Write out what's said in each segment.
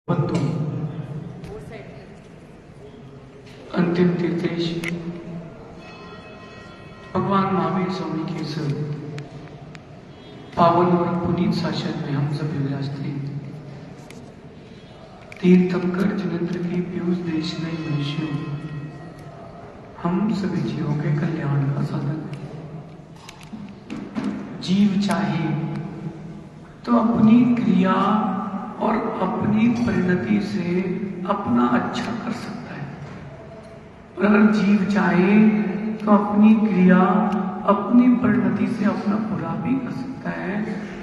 बंधु अंतिम तीर्थेश भगवान महावीर स्वामी के इस पावन और पुनीत शासन में हम सभी विराजते तीर्थंकर जनत्र के पीयूष देश में मनुष्यों हम सभी जीवों के कल्याण का साधन है। जीव चाहे तो अपनी क्रिया और अपनी परिणति से अपना अच्छा कर सकता है, और अगर जीव चाहे तो अपनी क्रिया अपनी परिणति से अपना बुरा भी कर सकता है।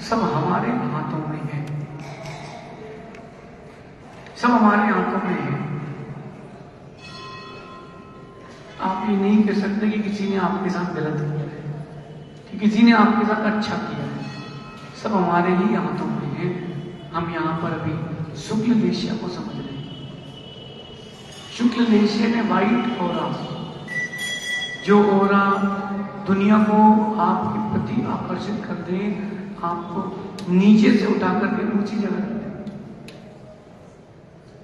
सब हमारे हाथों में है, सब हमारे हाथों में है। आप ये नहीं कह सकते कि किसी ने आपके साथ गलत किया है कि किसी ने आपके साथ अच्छा किया है। सब हमारे ही हाथों में है। हम यहाँ पर अभी शुक्ल लेशिया को समझ रहे हैं। शुक्ल लेशिया ने वाइट ओरा, जो ओरा दुनिया को आपके प्रति आकर्षित कर दे, आपको नीचे से उठा करके ऊंची जगह रख दे।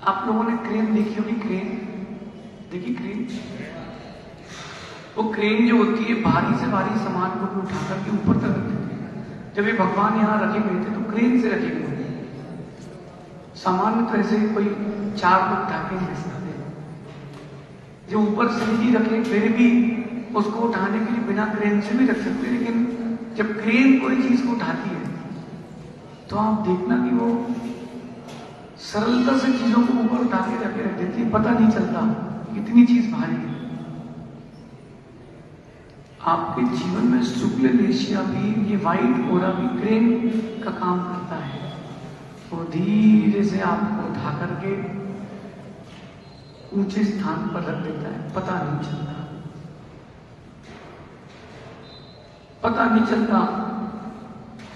आप लोगों ने क्रेन देखी होगी, क्रेन देखी? क्रेन, वो क्रेन जो होती है भारी से भारी सामान को उठा करके ऊपर तक रख देती है। जब ये भगवान यहाँ रखे गए थे तो क्रेन से रखे गए थे। सामान्य तो ऐसे कोई 4 फुट उठा के नहीं सकते, जो ऊपर से नहीं रखे फिर भी उसको उठाने के लिए बिना क्रेन से भी रख सकते हैं। लेकिन जब क्रेन कोई चीज को उठाती है तो आप देखना कि वो सरलता से चीजों को ऊपर उठा के रख देती है, पता नहीं चलता कितनी चीज भारी है। आपके जीवन में शुक्ल लेशिया भी, ये वाइट ओरा भी क्रेन का काम करता है। वो धीरे से आपको उठा करके ऊंचे स्थान पर रख देता है, पता नहीं चलता, पता नहीं चलता।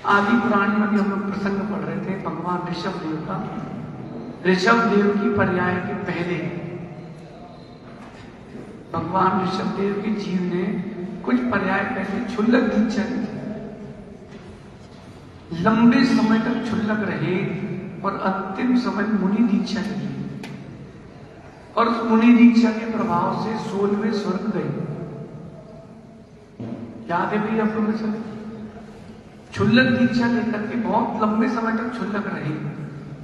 आदि पुराण में भी हम लोग प्रसंग पढ़ रहे थे भगवान ऋषभ देव का। ऋषभ देव की पर्याय के पहले भगवान ऋषभ देव के जीव ने कुछ पर्याय पहले क्षुल्लक दीक्षा दी थी। लंबे समय तक क्षुल्लक रहे और अंतिम समय मुनि दीक्षा ली, और उस मुनि दीक्षा के प्रभाव से 16वें स्वर्ग गए। याद है भैया आप लोगों से? क्षुल्लक दीक्षा लेकर के बहुत लंबे समय तक क्षुल्लक रहे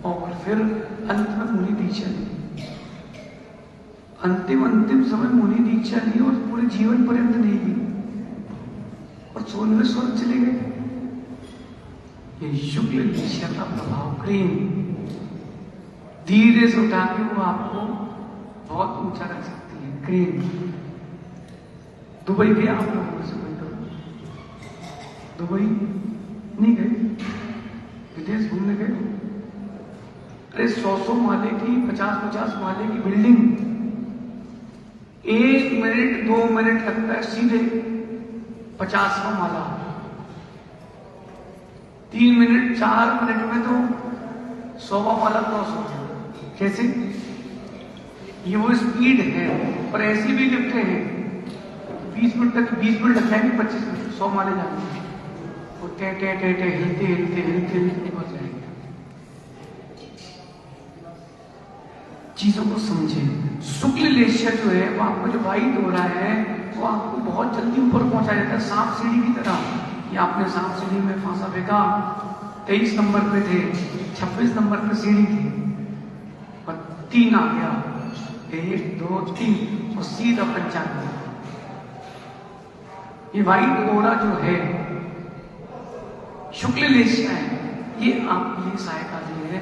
और फिर अंत में मुनि दीक्षा ली। अंतिम समय मुनि दीक्षा ली और पूरे जीवन पर्यंत नहीं ली और 16वें स्वर्ग चले गए। ये शुक्ल लेशिया का प्रभाव, क्रेन धीरे से उठा के वो आपको बहुत ऊंचा रख सकती है। क्रेन दुबई गए आप लोगों से? कोई तो दुबई नहीं गए? विदेश घूमने गए? अरे 100 माले की, 50 माले की बिल्डिंग, 1 मिनट 2 मिनट लगता है सीधे 50वां माला। 3 मिनट 4 मिनट में तो 100वां माला क्रॉस हो जाए। कैसे? ये वो स्पीड है। और ऐसी भी लिफ्टें हैं 20 मिनट तक, 20 मिनट लगता है कि 25 मिनट 100 माले जाने में। वो टे हिलते पहुंच जाएंगे। चीजों को समझे। शुक्ल लेशिया जो है वो आपको जो वाइट हो रहा है वो आपको बहुत जल्दी ऊपर पहुंचा जाता है, सांप सीढ़ी की तरह। ये आपने सांप सीढ़ी में फांसा फेंका, 23 नंबर पे थे, 26 नंबर पे सीढ़ी थी और 3 आ गया, 1 2 3 और सीधा 95। ये वाइट ओरा जो है शुक्ल लेशिया है, ये आपके लिए सहायता दी है।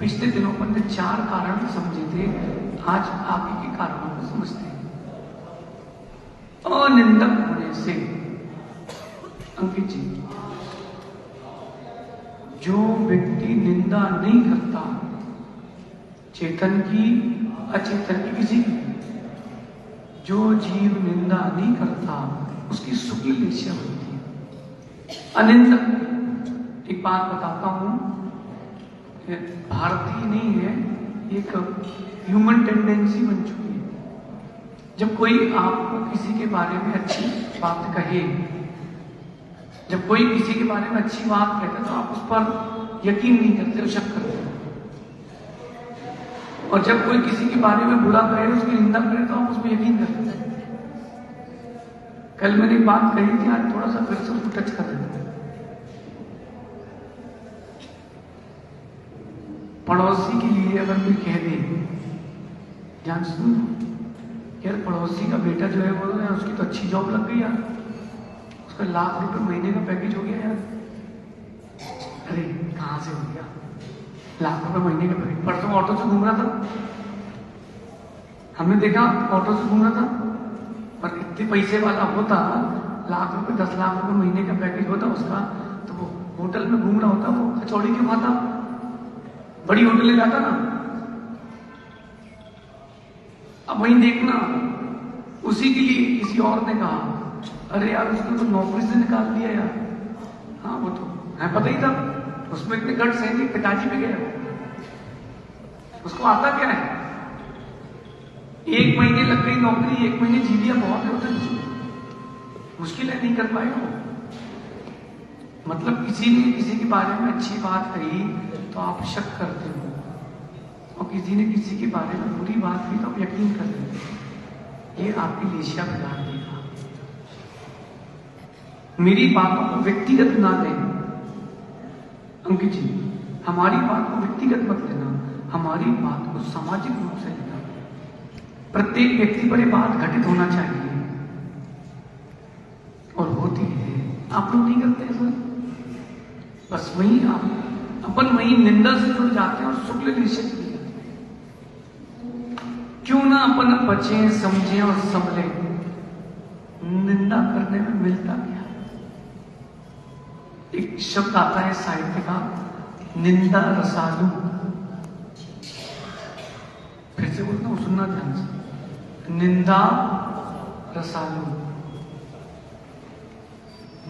पिछले दिनों पर ने 4 कारण समझे थे, आज आगे के कारणों को समझते हैं। अनिंदक होने से, अंकित जी, जो व्यक्ति निंदा नहीं करता चेतन की, अचेतन की, किसी की, जो जीव निंदा नहीं करता उसकी शुक्ल लेशिया होती है। अनिंदक, एक बात बताता हूं, भारतीय नहीं है, एक ह्यूमन टेंडेंसी बन चुकी है। जब कोई आपको किसी के बारे में अच्छी बात कहे, जब कोई किसी के बारे में अच्छी बात कहता है तो आप उस पर यकीन नहीं करते हो, शक करते हो। और जब कोई किसी के बारे में बुरा कहे, उसकी निंदा करे, तो आप उसमें यकीन करते हैं। कल मैंने एक बात कही थी, आज थोड़ा सा फिर से उसको टच कर देते हैं। पड़ोसी के लिए अगर कोई कह दे, ध्यान सुनो यार, पड़ोसी का बेटा जो है वो यार उसकी तो अच्छी जॉब लग गई यार, उसका लाख रुपए महीने का पैकेज हो गया यार। अरे कहां से हो गया लाख रुपए महीने का पैकेज? परसों ऑटो से घूम रहा था, हमने देखा ऑटो से घूम रहा था, पर इतने पैसे वाला होता, लाख रुपए 10 लाख रुपए महीने का पैकेज होता उसका, तो वो होटल में घूम रहा होता, वो कचौड़ी क्यों खाता? बड़ी होटल में जाता ना। अब वहीं देखना, उसी के लिए किसी और ने कहा, अरे यार उसको तो नौकरी से निकाल दिया यार। हाँ वो तो है, पता ही था, उसमें इतने गट्स हैं नहीं, पिताजी पे गया, उसको आता क्या है? 1 महीने लग गई नौकरी, 1 महीने जी लिया, बहुत है उधर, मुश्किल है, नहीं कर पाए वो। मतलब किसी ने किसी के बारे में अच्छी बात कही तो आप शक करते हो, और किसी ने किसी के बारे में बुरी बात की तो आप यकीन कर लेते हो। ये आपकी लेशिया बिगाड़ देगा। मेरी बातों को व्यक्तिगत ना लें अंकित जी, हमारी बात को व्यक्तिगत मत लेना, हमारी बात को सामाजिक रूप से लेना। प्रत्येक व्यक्ति पर यह बात घटित होना चाहिए, और होती है। आप लोग नहीं करते सर, बस वही आप अपन वही निंदा से जुड़ जाते हैं और शुक्ल निषेध किया। क्यों ना अपन बचें, समझें और संभले। निंदा करने में मिलता क्या? एक शब्द आता है साहित्य का, निंदा रसालू। फिर से बोलता हूं, सुनना ध्यान से, निंदा रसालू।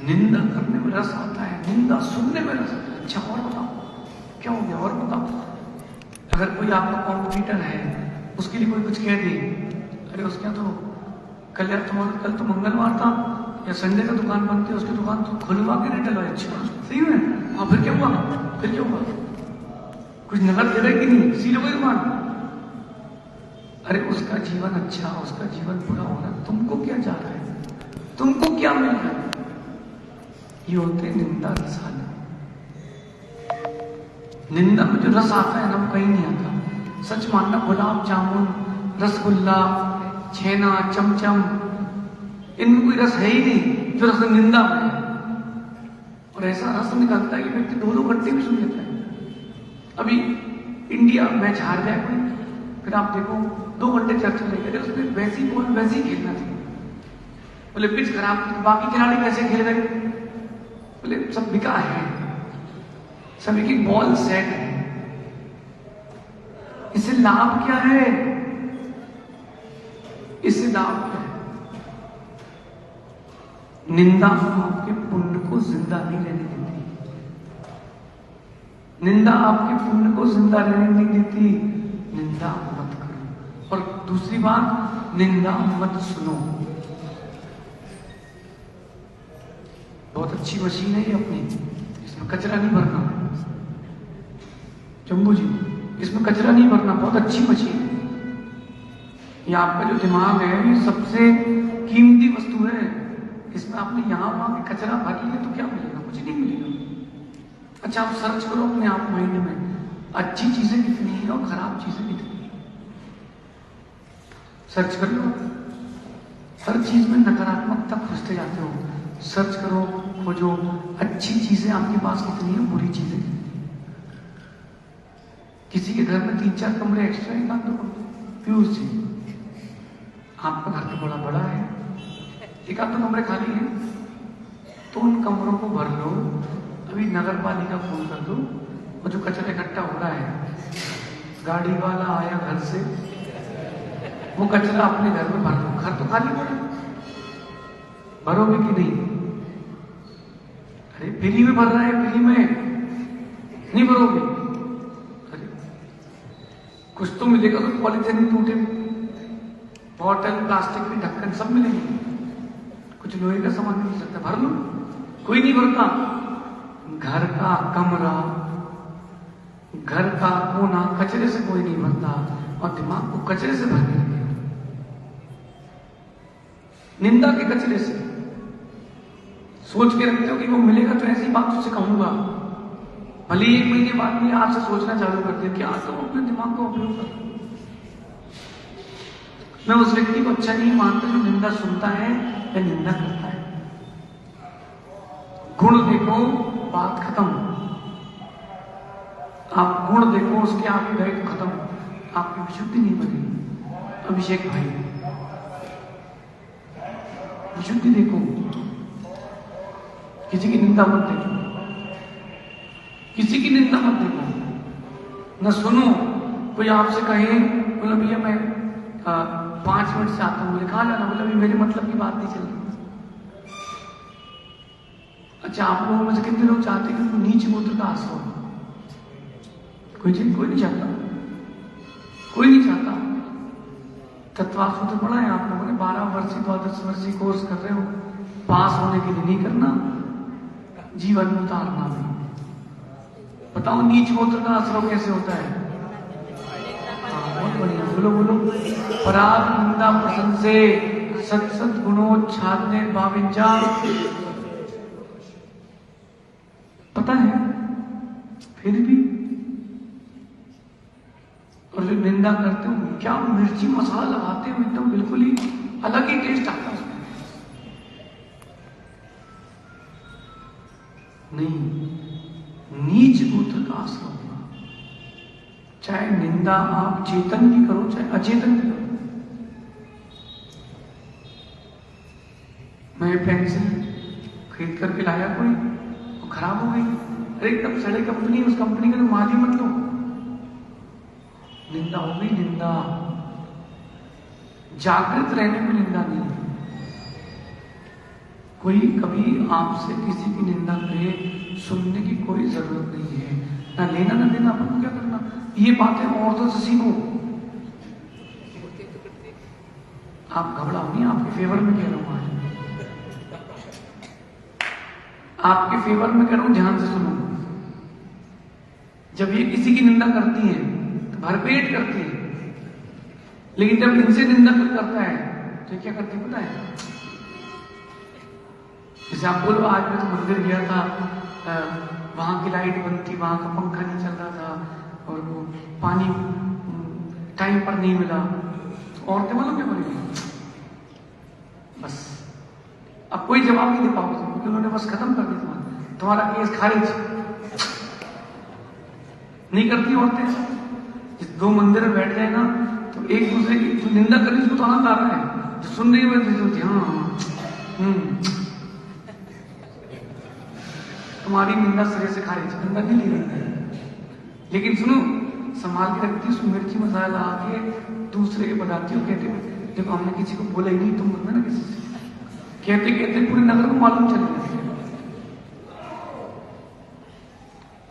निंदा करने में रस आता है, निंदा सुनने में रस आता है। अच्छा और बताओ क्या हो गया, और बताओ। अगर कोई आपका कॉम्पिटिटर है, उसके लिए कोई कुछ कह दे, अरे उसके यहाँ तो कल तो मंगलवार था या संडे का दुकान बनती है, उसकी दुकान तो खुलवा के रेट लगाए। अच्छा सही है, हाँ फिर क्या हुआ? फिर क्या हुआ? कुछ नगद दे रहे कि नहीं, सी लो दुकान। अरे उसका जीवन अच्छा, उसका जीवन बुरा हो रहा है, तुमको क्या जा रहा है? तुमको क्या मिल रहा है? ये होते निंदा रसालू। निंदा में जो रस आता है ना, वो कहीं नहीं आता। सच मानना, गुलाब जामुन, रसगुल्ला, छेना, चमचम, इनमें कोई रस है ही नहीं जो रस निंदा में है। और ऐसा रस निकलता है कि व्यक्ति 2 घंटे भी सुन लेता है। अभी इंडिया मैच हार जाए कोई, फिर आप देखो 2 घंटे चर्चा लेकर, उसमें वैसी बॉल वैसे ही खेलना चाहिए। बोले पिच खराब थी तो बाकी खिलाड़ी कैसे खेल रहे? बोले सब बेकार है, सभी की बॉल सेट है। इससे लाभ क्या है? इससे लाभ क्या है? निंदा आपके पुण्य को जिंदा नहीं रहने देती। निंदा आपके पुण्य को जिंदा रहने नहीं देती। निंदा मत करो। और दूसरी बात, निंदा मत सुनो। बहुत अच्छी मशीन है ये अपनी, इसमें कचरा नहीं भरना। जम्बू जी, इसमें कचरा नहीं भरना, बहुत अच्छी मशीन है। ये आपका जो दिमाग है, ये सबसे कीमती वस्तु है। इसमें आपने यहां वहां के कचरा भर लिया तो क्या मिलेगा? कुछ नहीं मिलेगा। अच्छा आप सर्च करो अपने आप माइंड में, अच्छी चीजें कितनी है और खराब चीजें कितनी है, सर्च कर लो। हर चीज में नकारात्मकता खोजते जाते हो। सर्च करो, खोजो, अच्छी चीजें आपके पास कितनी है, बुरी चीजें कितनी है। किसी के घर में 3-4 कमरे एक्स्ट्रा है, दो पीयूष जी, आपका घर तो बड़ा बड़ा है, 1-2 कमरे खाली हैं, तो उन कमरों को भर लो। अभी नगर पालिका फोन कर दो, और जो कचरा इकट्ठा हो रहा है, गाड़ी वाला आया घर से, वो कचरा अपने घर में भर दो। घर तो खाली पड़ा, भरोगे कि नहीं? अरे फ्री में भर रहा है, फ्री में नहीं भरोगे? अरे कुछ तो मिलेगा, तो पॉलीथिन टूटे बॉटल, प्लास्टिक के ढक्कन सब मिलेंगे, कुछ लोहे का सामान मिल सकता है, भर लो। कोई नहीं भरता। घर का कमरा घर का कोना कचरे से कोई नहीं भरता और दिमाग को कचरे से भर के रखेगा, निंदा के कचरे से। सोच के रखते हो कि वो मिलेगा तो ऐसी बात उससे कहूंगा, भले 1 महीने बाद में आपसे सोचना चालू कर दिया, क्या तो अपने दिमाग को उपयोग कर। मैं उस व्यक्ति को अच्छा नहीं मानता जो निंदा सुनता है या निंदा करता है। गुण देखो, बात खत्म। आप गुण देखो, उसके आगे गए तो खत्म, आपकी विशुद्धि नहीं बनेगी। अभिषेक भाई, विशुद्धि देखो, किसी की निंदा मत देखो, किसी की निंदा मत देखो। न सुनो कोई आपसे कहे बोला भैया मैं 5 मिनट से आता हूं, बोले कहां जाना, बोला मेरे मतलब की बात नहीं चल रही। अच्छा, आप लोगों में से कितने लोग चाहते हैं कि नीच मूत्र का आश्रय हो? कोई नहीं चाहता, कोई नहीं चाहता। तत्वासूत्र पढ़ा है आप लोगों ने, 12 वर्षीय 12 वर्षीय कोर्स कर रहे हो, पास होने के लिए नहीं करना, जीवन में उतारना भी। बताओ नीच मूत्र का आश्रय कैसे होता है? बहुत बढ़िया, बोलो बोलो। पराग निंदा प्रशंसे सत सत गुणोच्छादने भाविंचा। पता है फिर भी, और जो निंदा करते हो क्या मिर्ची मसाला लगाते हो, एकदम बिल्कुल ही अलग ही टेस्ट आता है उसमें। नहीं, नीच गोत्र का आश्रय होगा। चाहे निंदा आप चेतन की करो चाहे अचेतन की करो। मैं पेंसिल खरीद करके लाया, कोई वो खराब हो गई, अरे एकदम सड़े कंपनी, उस कंपनी का तो माल ही मत लो। निंदा हो गई, निंदा। जागृत रहने में निंदा नहीं है। कोई कभी आपसे किसी की निंदा करे, सुनने की कोई जरूरत नहीं है, ना लेना ना देना, अपन को क्या करना। ये बातें औरतों से सीखो। आप घबराओ नहीं, आपके फेवर में कह रहा हूं आज, आपके फेवर में कह रहा हूं, ध्यान से सुनो। जब ये किसी की निंदा करती हैं तो भरपेट करती है, लेकिन जब इनसे निंदा कोई करता है तो क्या करती पता है? जैसे आप बोलो आज मैं तो मंदिर गया था, वहां की लाइट बंद थी, वहां का पंखा नहीं चल रहा था और वो पानी टाइम पर नहीं मिला, तो औरतें मालूम क्या बोलेंगी? बस अब कोई जवाब नहीं दे पाओगे क्योंकि उन्होंने बस खत्म कर दिया, तुम्हारा केस खारिज। नहीं करती औरतें। 2 मंदिर में बैठ जाए ना तो एक दूसरे की जो निंदा कर रही है उसको तो आनंद आ रहा है, जो सुन रही है हाँ तुम्हारी निंदा सिरे से खारिज, निंदा नहीं ले रही है। लेकिन सुनो, संभाल के रखती, उसमें मिर्ची मसाला लगा के दूसरे के बताती हो, कहते देखो हमने किसी को बोला ही नहीं, तुम मत ना किसी से, कहते कहते पूरे नगर को मालूम चल गया।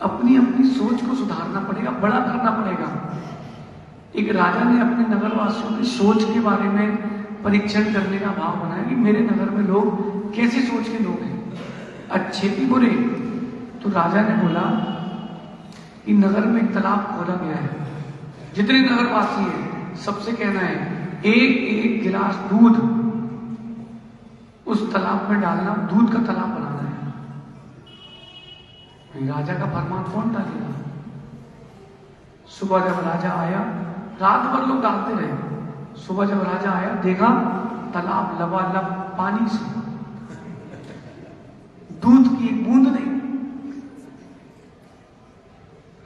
अपनी अपनी सोच को सुधारना पड़ेगा, बड़ा करना पड़ेगा। एक राजा ने अपने नगरवासियों की सोच के बारे में परीक्षण करने का भाव बनाया कि मेरे नगर में लोग कैसी सोच के लोग हैं, अच्छे भी बुरे। तो राजा ने बोला कि नगर में एक तालाब खोदा गया है, जितने नगरवासी हैं सबसे कहना है एक एक गिलास दूध उस तालाब में डालना, दूध का तालाब बनाना है। राजा का फरमान कौन डालेगा? सुबह जब राजा आया, रात भर लोग डालते रहे, सुबह जब राजा आया देखा तालाब लबालब पानी से, दूध की एक बूंद नहीं।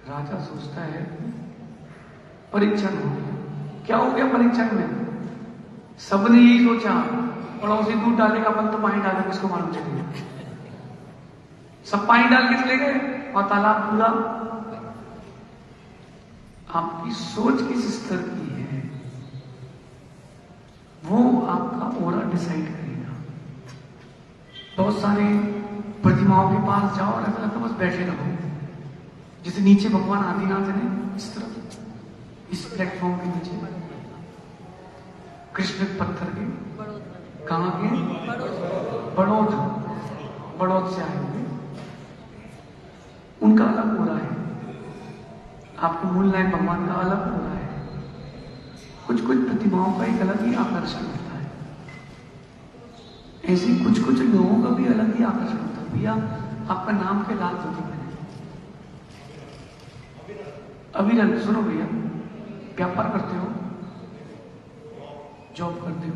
राजा सोचता है परीक्षण हो गया। क्या हो गया परीक्षण में? सबने यही सोचा पड़ोसी दूध डालेगा, अपन तो पानी डालेगा, किसको मालूम चलेगा। सब पानी डाल के चले गए और तालाब पूरा। आपकी सोच किस स्तर की है वो आपका ओरा डिसाइड करेगा। बहुत सारे प्रतिमाओं के पास जाओ और ऐसा लगता बस बैठे रहो, जैसे नीचे भगवान आदिनाथ है इस तरफ, इस प्लेटफॉर्म के नीचे कृष्ण पत्थर के, कहां के? बड़ौद से आए हुए, उनका अलग ओरा है। आपके मूल नायक भगवान का अलग हो रहा है। कुछ कुछ प्रतिमाओं का एक अलग ही आकर्षण होता है, ऐसे कुछ कुछ लोगों का भी अलग ही आकर्षण होता है। भैया आपका नाम के लाल धोती पहने, अभी सुनो भैया, व्यापार करते हो, जॉब करते हो,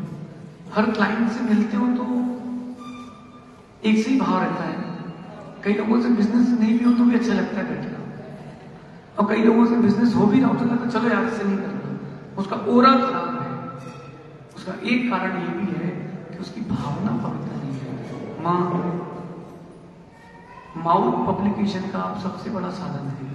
हर क्लाइंट से मिलते हो तो एक से ही भाव रहता है। कई लोगों से बिजनेस नहीं भी हो तो भी अच्छा लगता है बैठना, और कई लोगों से बिजनेस हो भी रहा हो तो लगता है चलो यार इससे नहीं करना, उसका ओरा खराब है। उसका एक कारण ये भी है कि उसकी भावना पवित्र नहीं है। माउथ पब्लिकेशन का आप सबसे बड़ा साधन है।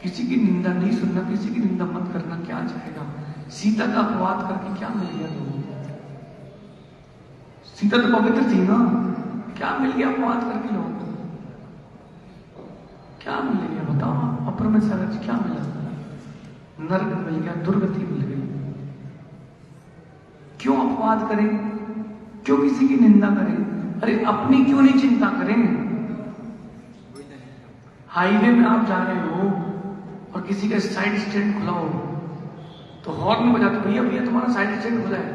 किसी की निंदा नहीं सुनना, किसी की निंदा मत करना, क्या जाएगा? सीता का अपवाद करके क्या मिल गया लोगों को? सीता तो पवित्र थी ना, क्या मिल गया अपवाद करके लोगों को? क्या मिल गया बताओ? अपर में सागर जी क्या मिला? नरक मिल गया, दुर्गति मिल गई। क्यों अपवाद करें? क्यों किसी की निंदा करें? अरे अपनी क्यों नहीं चिंता करें? हाईवे में आप जा रहे हो और किसी का साइड स्टैंड खुला हो तो हॉर्न बजाते, भैया भैया तुम्हारा साइड स्टैंड खुला है,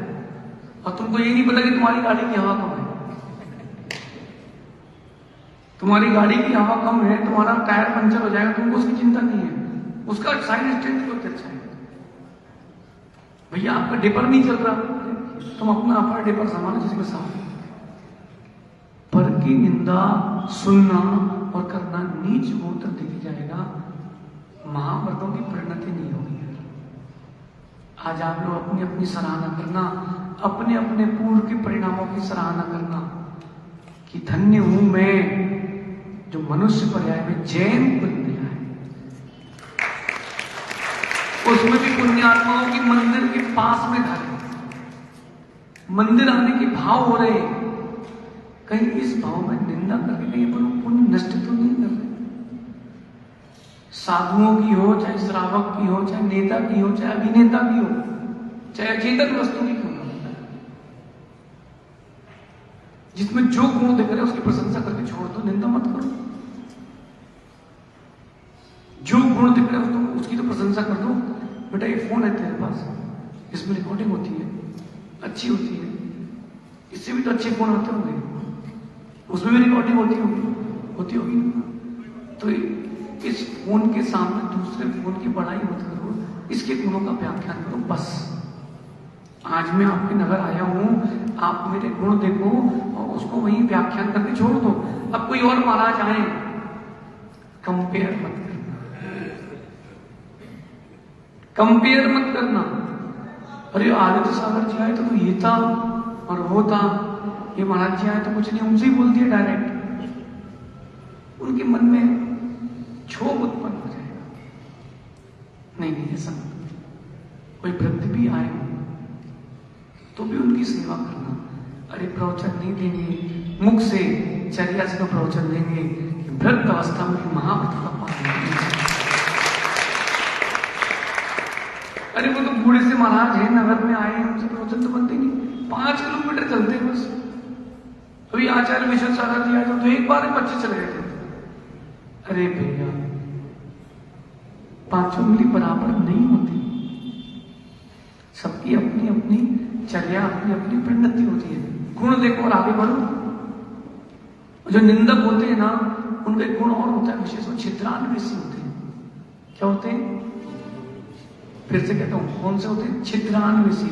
और तुमको ये नहीं पता कि तुम्हारी गाड़ी की हवा कम है। तुम्हारी गाड़ी की हवा कम है, तुम्हारा टायर पंचर हो जाएगा, तुमको उसकी चिंता नहीं है, उसका साइड स्टैंड क्यों अच्छा है? भैया आपका डिपर नहीं चल रहा, तुम अपना अपर डिपर संभालो जिसमें साफ। पर की निंदा सुनना और करना नीच गोत्र देखी जाएगा, महाव्रतों की परिणति नहीं होगी। आज आप लोग अपनी अपनी सराहना करना, अपने अपने पूर्व के परिणामों की सराहना करना कि धन्य हूं मैं जो मनुष्य पर्याय में जैन कुल दिया है। उसमें भी पुण्यात्माओं की मंदिर के पास में घर है, मंदिर आने के भाव हो रहे, कहीं इस भाव में निंदा करके कहीं पर पुण्य नष्ट तो नहीं कर रहे। साधुओं की हो, चाहे श्रावक की हो, चाहे नेता की हो, चाहे अभिनेता की हो, चाहे अचेतन वस्तु की क्यों ना, जिसमें जो गुण दिख रहे हैं उसकी प्रशंसा करके छोड़ दो, निंदा मत करो। जो गुण दिख रहे हैं उसकी तो प्रशंसा कर दो। बेटा ये फोन है तेरे पास, इसमें रिकॉर्डिंग होती है, अच्छी होती है, इससे भी तो अच्छे फोन होते होंगे, उसमें भी रिकॉर्डिंग होती होगी। तो इस फोन के सामने दूसरे फोन की बड़ाई मत करो, इसके गुणों का व्याख्यान करो बस। आज मैं आपके नगर आया हूं, आप मेरे गुण देखो और उसको वहीं व्याख्यान करके छोड़ दो। अब कोई और महाराज आए, कंपेयर मत करना, कंपेयर मत करना। अरे आदित्य सागर जी आए तो ये था और वो था, ये महाराज जी आए तो कुछ नहीं, उनसे ही बोल दिया डायरेक्ट। उनके मन में क्षोभ उत्पन्न हो जाएगा। नहीं ऐसा कोई वृद्ध भी आए तो भी उनकी सेवा करना। अरे प्रवचन नहीं देंगे, मुख से चर्या से तो प्रवचन देंगे, वृद्ध अवस्था में महाव्रत का पालन। अरे वो तो बूढ़े से महाराज है, नगर में आए, उनसे प्रवचन तो बनते नहीं, 5 किलोमीटर चलते हैं बस। अभी आचार्य विश्व सागर जी आए तो एक बार में बच्चे चले गए थे। अरे भैया 5 उंगली बराबर नहीं होती, सबकी अपनी अपनी चर्या, अपनी अपनी परिणति होती है। गुण देखो और आगे बढ़ो। जो निंदक होते हैं ना, उनका एक गुण और होता है विशेष, वो छिद्रान्वेषी होते हैं। क्या होते हैं? फिर से कहता हूं, कौन से होते हैं? छिद्रान्वेषी,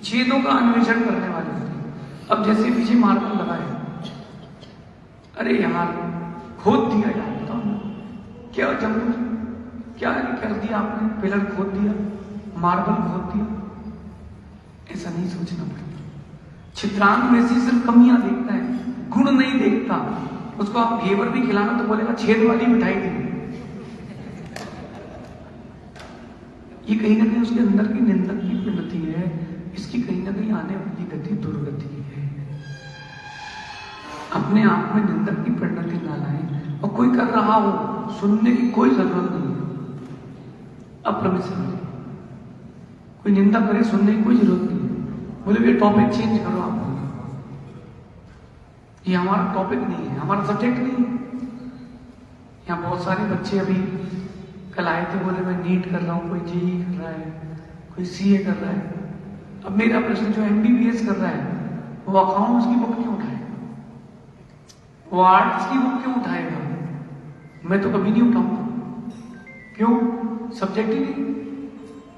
छेदों का अन्वेषण करने वाले होते हैं। अब जैसे पीछे मार्बल लगा है, अरे यार खोद दिया यार, बताओ ना क्या जम, क्या कर दिया आपने? पिलर खोद दिया, मार्बल खोद दिया, ऐसा नहीं सोचना पड़ता। छिद्रान्वेषी सिर्फ कमियां देखता है, गुण नहीं देखता। उसको आप घेवर भी खिलाना तो बोलेगा छेद वाली मिठाई दी। ये कहीं ना कहीं उसके अंदर की निंदक की प्रवृत्ति है, इसकी कहीं ना कहीं आने वाली गति दुर्गति है। अपने आप में निंदक की परिणति ना लाए, और कोई कर रहा हो सुनने की कोई जरूरत नहीं है। अप्रमित कोई निंदा करे, सुनने की कोई जरूरत नहीं है। बोले ये टॉपिक चेंज करो, आप ये हमारा टॉपिक नहीं है, हमारा सब्जेक्ट नहीं है, यहाँ बहुत सारे बच्चे अभी कल आए थे, बोले मैं नीट कर रहा हूँ, कोई जेई कर रहा है, कोई सीए कर रहा है। अब मेरा प्रश्न, जो एमबीबीएस कर रहा है वो अकाउंट्स की बुक क्यों उठाएगा, वो आर्ट्स की बुक क्यों उठाएगा? मैं तो कभी नहीं उठाऊंगा। क्यों? सब्जेक्ट ही नहीं।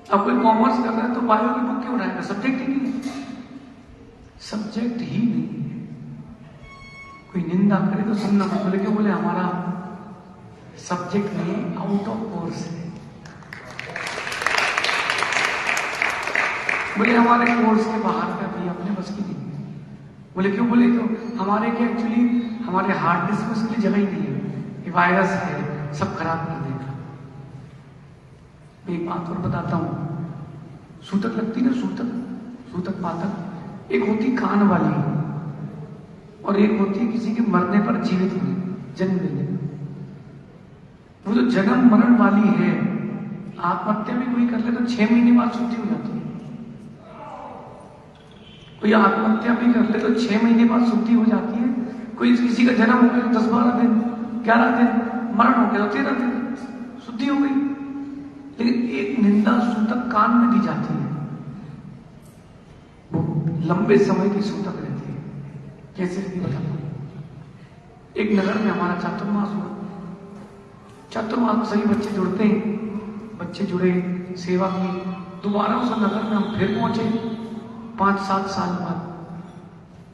अब कोई कॉमर्स कर रहा है तो बायो की बुक क्यों उठाएगा? सब्जेक्ट ही नहीं, सब्जेक्ट ही नहीं है। कोई निंदा करे तो सुनना मत। बोले क्यों? बोले हमारा सब्जेक्ट नहीं, आउट ऑफ कोर्स है। बोले हमारे कोर्स के बाहर का भी अपने बस की नहीं है। बोले क्यों? बोले तो हमारे के एक्चुअली हमारे हार्ड डिस्क में उसके लिए जगह ही नहीं है, ये वायरस है, सब खराब कर देगा। मैं एक बात और बताता हूं, सूतक लगती ना, सूतक पातक, एक होती कान वाली और एक होती है किसी के मरने पर जीवित होने, जन्म देने। वो जो जन्म मरण वाली है, आत्महत्या भी कोई कर ले तो 6 महीने बाद शुद्धि हो जाती है। कोई आत्महत्या भी कर ले तो 6 महीने बाद शुद्धि हो जाती है। कोई किसी का जन्म हो गया 10-12 दिन, 11 दिन, मरण हो गया तो 13 दिन, शुद्धि हो गई। लेकिन एक निंदा सूतक कान में दी जाती है, वो लंबे समय की सूतक रहती है। कैसे रहती बताता हूं। एक नगर में हमारा चातुर्मास हुआ। चातुर्मास में सभी बच्चे जुड़ते हैं, बच्चे जुड़े, सेवा की। दोबारा उस नगर में हम फिर पहुंचे 5-7 साल बाद।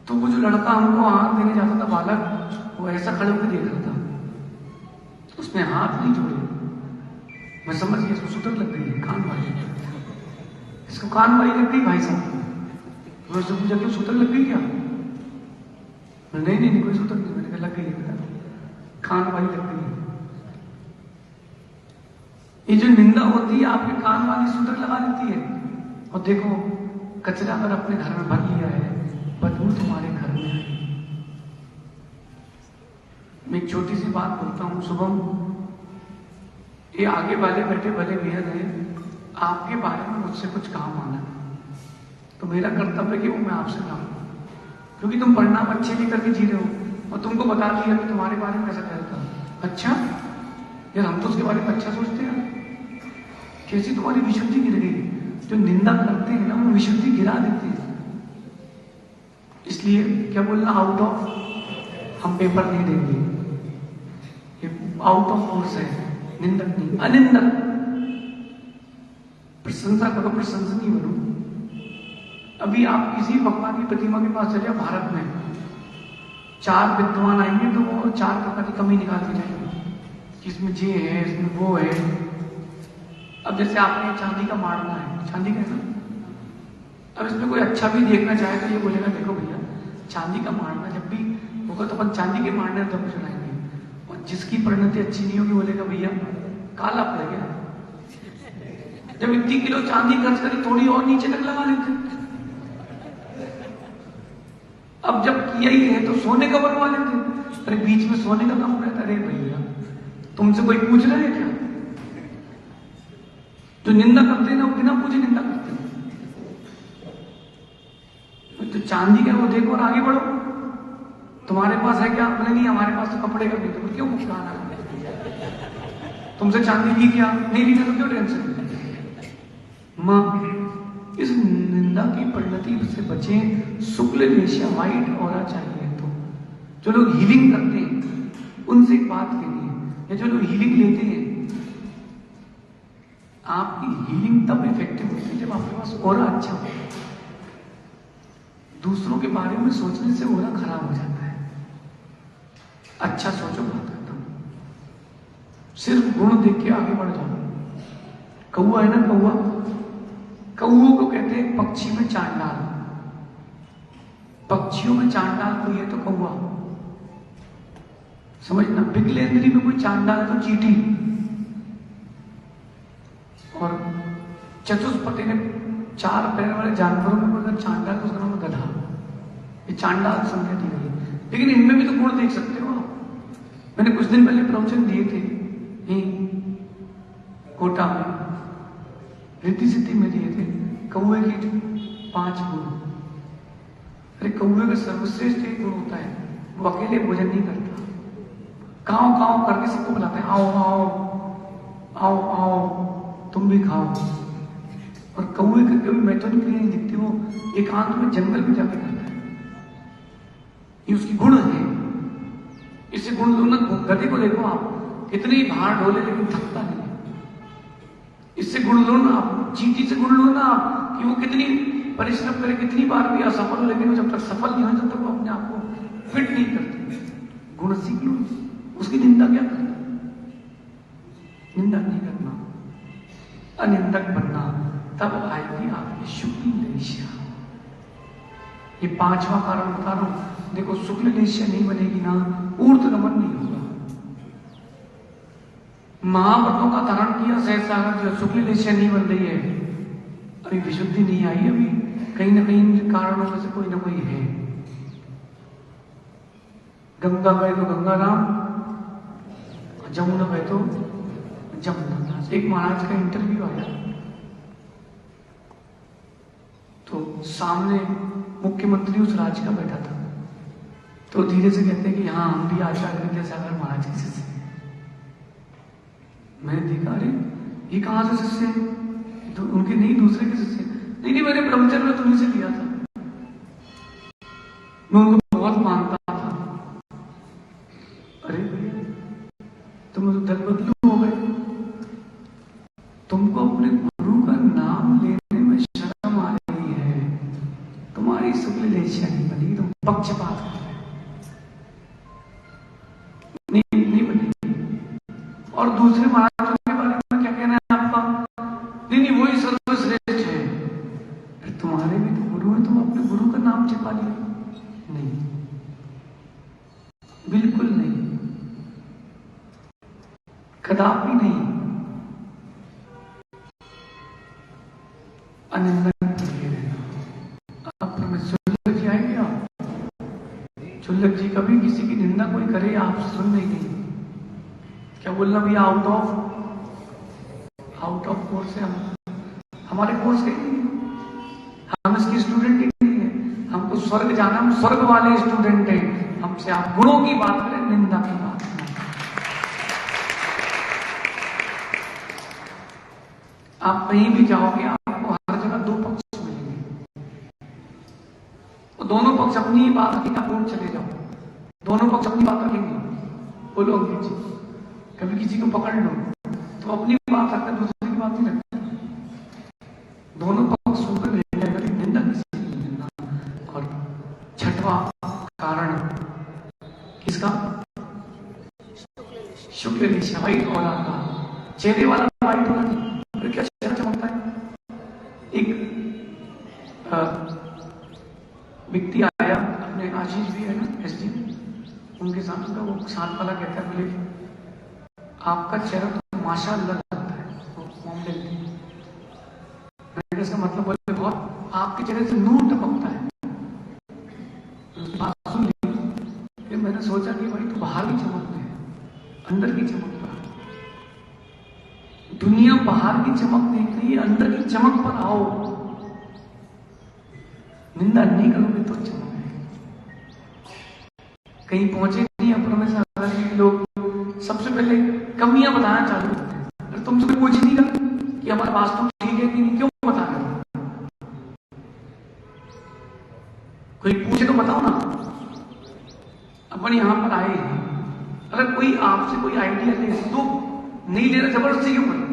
तो वो जो लड़का हमको हाथ देने जाता था, बालक, वो ऐसा खड़े होकर देख रहा था, उसने हाथ नहीं जोड़े। मैं समझ गया इसको सूतक लग गई है, कान वाली, इसको कान वाली लग गई भाई साहब। मैं उससे पूछा क्यों, सूतक लग गई क्या? नहीं, कोई सूतक नहीं। मैंने कहा लग गई है, कान वाली लग गई है। ये जो निंदा होती है आपके कान वाली सूतक लगा देती है। और देखो, कचरा अगर अपने घर में भर लिया है, बदबू तुम्हारे घर में आएगी। मैं एक छोटी सी बात बोलता हूं। शुभम, ये आगे वाले बैठे भले बेहद है, आपके बारे में मुझसे कुछ कहा माना, तो मेरा कर्तव्य कि वो मैं आपसे कहूं, क्योंकि तुम परिणाम अच्छे नहीं करके जी रहे हो और तुमको बता दिया कि तुम्हारे बारे में कैसा कहता। अच्छा यार, हम तो उसके बारे में अच्छा सोचते हैं। कैसी तुम्हारी विशुद्धि गिर गई। जो निंदा करते हैं ना, वो विशुद्धि गिरा देते हैं। इसलिए क्या बोलना, आउट ऑफ, हम पेपर नहीं देंगे, आउट ऑफ कोर्स है, निंदक नहीं, अनिंदक। प्रशंसा करो, प्रशंसनीय बनो। अभी आप किसी भगवान की प्रतिमा के पास चले, भारत में 4 विद्वान आएंगे तो वो 4 प्रकार की कमी निकाल के जाएंगे, इसमें ये है, इसमें वो है। अब जैसे आपने चांदी का मारना है, चांदी का है ना, अब इसमें कोई अच्छा भी देखना चाहे तो ये बोलेगा देखो भैया, चांदी का मारना जब भी होगा तो अपन चांदी के मारने दम चलाएंगे। और जिसकी परिणति अच्छी नहीं होगी बोलेगा भैया काला पड़ गया। जब 1 किलो चांदी खर्च करी, थोड़ी और नीचे तक लगा लेते। अब जब किया ही है तो सोने का बनवा लेते। अरे बीच में सोने का काम रहता। अरे भैया, तुमसे कोई पूछ रहा है क्या? जो निंदा करते हैं ना, वो बिना पूछे निंदा करते हैं। तो चांदी का वो देखो और आगे बढ़ो। तुम्हारे पास है क्या? बोले नहीं, हमारे पास तो कपड़े का भी। तो क्यों मुस्कुराना? तुमसे चांदी ली क्या? नहीं ली तो क्यों टेंशन? मां, इस निंदा की परिणति से बचें। शुक्ल रेशा, व्हाइट ऑरा चाहिए। तो जो लोग हीलिंग करते हैं उनसे एक बात कहनी है, या जो लोग हीलिंग लेते हैं, आपकी हीलिंग तब इफेक्टिव होती है जब आपके पास ऑरा अच्छा हो। दूसरों के बारे में सोचने से ऑरा खराब हो जाता है। अच्छा सोचो, बात करता हूं। सिर्फ गुण देख के आगे बढ़ जाओ। कौआ है ना, कौओं को कहते हैं पक्षी में चांडाल। पक्षियों में चांडाल कोई है तो कौआ। समझना, बिकलेंद्री में कोई चांडाल है तो चींटी। और चतुष्पति ने 4 पैर वाले जानवरों में अगर चांडाल तो उसका नाम है गधा। ये चांडाल संज्ञा दी गई। लेकिन इनमें भी तो गुण देख सकते हो। मैंने कुछ दिन पहले प्रवचन दिए थे कोटा में, रिद्धि सिद्धि में दिए थे, कौए की 5 गुण। अरे कौए का सर्वश्रेष्ठ एक गुण होता है, वो अकेले भोजन नहीं करता, काव काव करके सबको बुलाते हैं, आओ आओ आओ आओ तुम भी खाओ। और कौवे के कभी मैथुन के लिए नहीं दिखती, वो एकांत में जंगल में जाके करता है। ये उसकी गुण है। इसे गुण लो ना, गधे को देखो आप, कितनी भार ढोले लेकिन थकता नहीं है। इससे गुण लो ना आप, चींटी से गुण लो ना आप कि वो कितनी परिश्रम करे, कितनी बार भी असफल हो, लेकिन वो जब तक सफल नहीं हो जब तक वो अपने आप को फिट नहीं करती। गुण सीख लो, उसकी निंदा क्या करना, निंदा नहीं करना, अनिंदक बनना, तब आएगी आपकी शुक्ल लेशिया। ये 5वां कारण बता रहा हूं, देखो शुक्ल लेशिया नहीं बनेगी ना, ऊर्ध्वगमन नहीं होगा। महाव्रतों का धारण किया सहज सागर, जो शुक्ल लेशिया नहीं बन रही है, अभी विशुद्धि नहीं आई, अभी कहीं ना कहीं इन कारणों में से कोई ना कोई है। गंगा गए तो गंगा राम, जमुना गए तो जमुना दास। एक महाराज का इंटरव्यू आया तो सामने मुख्यमंत्री उस राज्य का बैठा था, तो धीरे से कहते हैं कि हाँ हम भी आचार्य विद्यासागर महाराज के शिष्य हैं। मैंने देखा, अरे ये कहां से शिष्य है, तो उनके नहीं दूसरे के शिष्य। नहीं मैंने ब्रह्मचर्य में तुम्हें से लिया था, मैं उनको बहुत मानता था। अरे भैया तुम तो दल बदलू हो गए, तुमको अपने गुरु का नाम लेने में शर्म आ रही है, तुम्हारी शुक्ल लेशिया नहीं बनेगी, तुम पक्षपात कर रहे हो, नहीं बनेगी। और दूसरे महाराजों के बारे में क्या कहना है आपका, नहीं वही सर्वश्रेष्ठ है। तुम्हारे भी तो गुरु है, तुम अपने गुरु का नाम छिपा लिया। नहीं, बिल्कुल नहीं, कदापि नहीं। अनिंदक बने रहना। अब चुल्लक जी आएंगे, आप चुल्लक जी कभी किसी की निंदा कोई करे आप सुन नहीं, क्या बोलना भैया, आउट ऑफ कोर्स है, हमारे कोर्स के नहीं, हम इसकी स्टूडेंट ही नहीं है, हमको स्वर्ग जाना, हम स्वर्ग वाले स्टूडेंट हैं। हमसे आप गुणों की बात करें, निंदा की बात करें। आप कहीं भी जाओगे आपको हर जगह दो पक्ष मिलेंगे, और दोनों पक्ष अपनी ही बात रखेंगे। आप वोट चले जाओ, दोनों पक्ष अपनी बात रखेंगे। बोलो अंकित जी, कभी किसी को पकड़ लो तो अपनी बात रखते, दूसरे की बात नहीं रखते। दोनों पक्ष सुनकर निंदा किसी की निंदा। और 6वां कारण किसका, शुक्ल लेशिया, वाइट औलाद का, चेहरे वाला वाइट होना नहीं, क्या चेहरा चमकता है। एक व्यक्ति आया, अपने आशीष भी है ना एसडी, उनके साथ उनका वो साथ वाला कहता है, बोले आपका चेहरा तो माशाअल्लाह लगता है, वो मोम लेती है। मैंने इसका मतलब बोले बहुत आपके चेहरे से नूर टपकता है। बात सुन ली, फिर मैंने सोचा कि भाई तो बाहर की चमक है, अंदर की चमक पर। दुनिया बाहर की चमक देख रही है, अंदर की चमक पर आओ। निंदा नहीं करोगे तो चमक है। कहीं पहुंचे नहीं अपने लोग सबसे पहले कमियां बताना चालू करते हैं। अरे तुमसे कोई पूछ नहीं रहा कि हमारा वास्तु ठीक है कि नहीं, क्यों बता रहे हो? कोई पूछे तो बताओ ना। अपन यहां पर आए हैं, अगर कोई आपसे कोई आइडिया ले तो नहीं ले रहा, जबरदस्ती क्यों करे?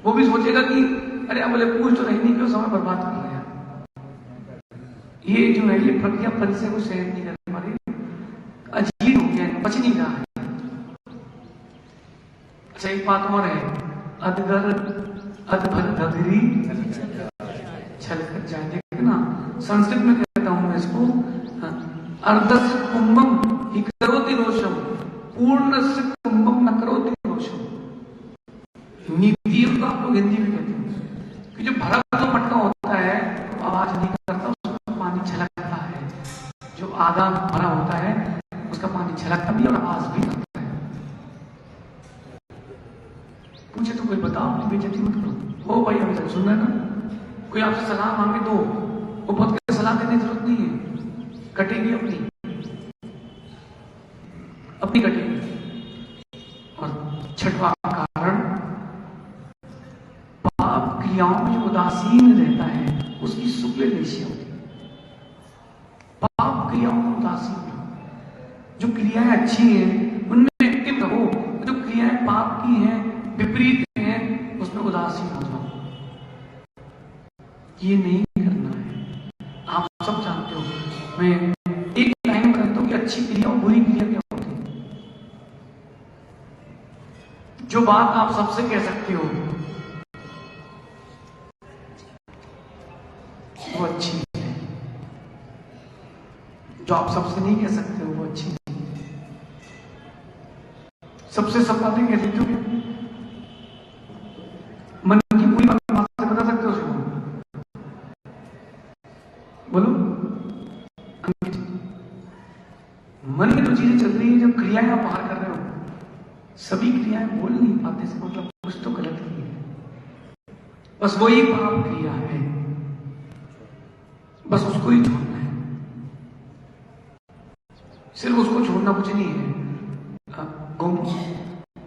वो भी सोचेगा कि अरे अब बोले पूछ तो नहीं, क्यों समय बर्बाद कर रहे हैं। ये जो है ये प्रज्ञा परिचय को सहन नहीं कर पारी, अजीब हो गया, बच नहीं रहा है। अच्छा एक बात और है, अधगर अधभर धगरी छल कर जाए। देखना संस्कृत में कहता हूं मैं इसको, अर्धस्य कुंभम ही करोति रोषम, पूर्णस्य कुंभम न करोति रोषम। नीतियों को आप लोग हिंदी में कहते हैं कि जो भरा जो मटका होता है तो आवाज नहीं करता, उसमें पानी छलकता है। जो आधा भरा होता है उसका पानी छलकता भी और आवाज भी करता है। पूछे तो कोई बताओ, अपनी बेइज्जती मत करो। हो भाई अभी तक सुन रहे ना, कोई आपसे सलाह मांगे दो, वो बहुत के सलाह देने की जरूरत नहीं है, कटेगी अपनी कटेगी। पाप क्रियाओं में जो उदासीन रहता है उसकी शुक्ल रेशिया होती है। पाप क्रियाओं में उदासीन रहो, जो क्रियाएं अच्छी हैं उनमें एक्टिव रहो, जो क्रियाएं पाप की हैं, विपरीत हैं, उसमें उदासीन हो जाओ। ये नहीं करना है। आप सब जानते हो, मैं एक लाइन करता हूं कि अच्छी क्रिया और बुरी क्रिया क्या होती है। जो बात आप सबसे कह सकते हो वो अच्छी है, जो आप सबसे नहीं कह सकते हो वो अच्छी नहीं है। सबसे सब बातें कह देते हो, मन की पूरी बात से बता सकते हो उसको, बोलो। मन में जो चीजें चल रही है, जब क्रियाएं आप बाहर कर रहे हो, सभी क्रियाएं बोल नहीं पाते से मतलब कुछ तो गलत ही है, बस वही पाप क्रिया है, बस उसको ही छोड़ना है। सिर्फ उसको छोड़ना कुछ नहीं है।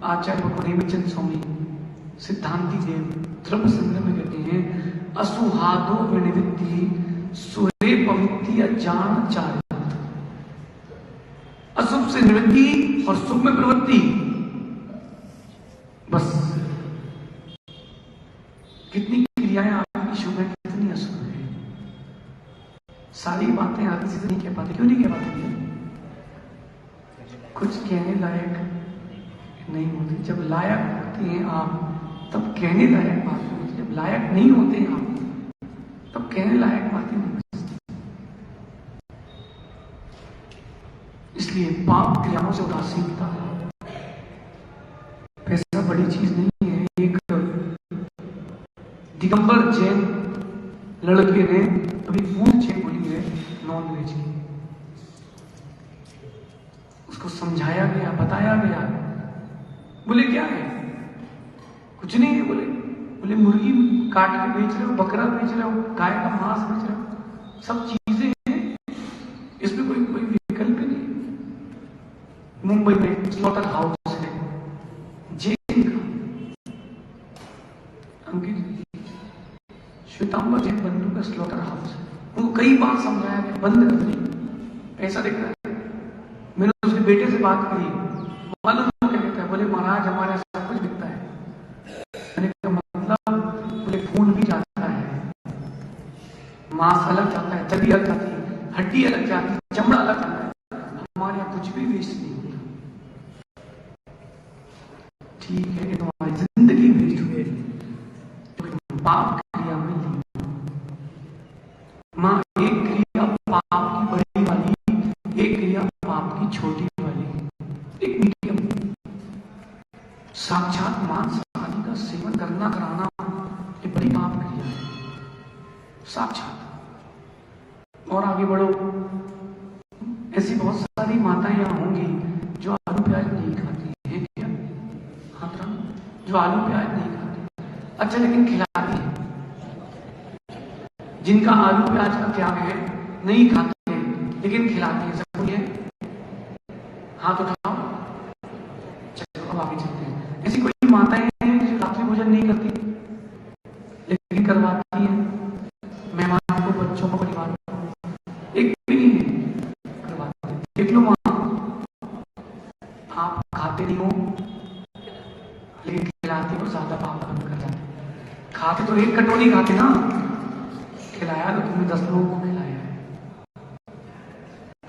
आचार्य प्रेमचंद स्वामी सिद्धांति देव द्रव्य संग्रह में कहते हैं, असुहादो विनिवृत्ति सुरे पवित्ति अज्ञान चार्य। अशुभ से निवृत्ति और शुभ में प्रवृत्ति, बस। कितनी क्रियाएं आपकी शुभ है, कितनी अशुभ है। सारी बातें हर किसी से नहीं कह पाते। क्यों नहीं कह पाते? कुछ कहने लायक नहीं होती। जब लायक होते हैं आप तब कहने लायक बातें होती, जब लायक नहीं होते हैं आप तब कहने लायक बातें नहीं बचती। इसलिए पाप क्रियाओं से उदासीनता पैसा बड़ी चीज नहीं है। एक दिगंबर जैन लड़के ने अभी फूल चेन बोली है नॉन वेज की, उसको समझाया गया, बताया गया। बोले क्या है? कुछ नहीं है। बोले मुर्गी काट के बेच रहे हो, बकरा बेच रहे हो, गाय का मांस बेच रहे हो, सब चीजें हैं, इसमें कोई विकल्प नहीं। मुंबई में स्लॉटर हाउस है जैन का, श्वेतांबर जैन बंधु का स्लॉटर हाउस है। उनको कई बार समझाया गया बंद कर दी, पैसा देख रहा है। मैंने उसके बेटे से बात करी, मालूम क्या कहता है? बोले महाराज हमारे सब कुछ बिकता है। मैंने कहा मतलब? बोले खून भी जाता है, मांस अलग जाता है, चर्बी अलग जाती है, हड्डी अलग जाती है, चमड़ा अलग जाता है, हमारे यहाँ कुछ भी वेस्ट नहीं होता। ठीक है कि तुम्हारी जिंदगी वेस्ट हुई, तो पाप क्रिया में ली। मां एक क्रिया पाप की बड़ी वाली, एक क्रिया पाप की छोटी वाली, एक मीडियम। साक्षात मांस आदि का सेवन करना कराना ये बड़ी पाप क्रिया है, साक्षात। और आगे बढ़ो, ऐसी बहुत सारी माताएं यहां होंगी जो आलू प्याज नहीं खाती है। क्या हाथ रहा? जो आलू प्याज नहीं खाती, अच्छा लेकिन खिलाती है। जिनका आलू प्याज का त्याग है, नहीं खाते हैं लेकिन खिलाती है, सब है। हाथ उठाओ। चलो अब आगे चलते हैं। ऐसी कोई माताएं हैं जो रात्रि भोजन नहीं करती लेकिन करवाती हैं मेहमान को, बच्चों को, परिवार को? एक भी नहीं है, करवाती है। देख लो मां, आप खाते नहीं हो लेकिन खिलाते हो, ज्यादा पाप बंद कर जाते। खाते तो एक कटोरी खाते ना, खिलाया तो तुमने 10 लोगों को खिलाया है।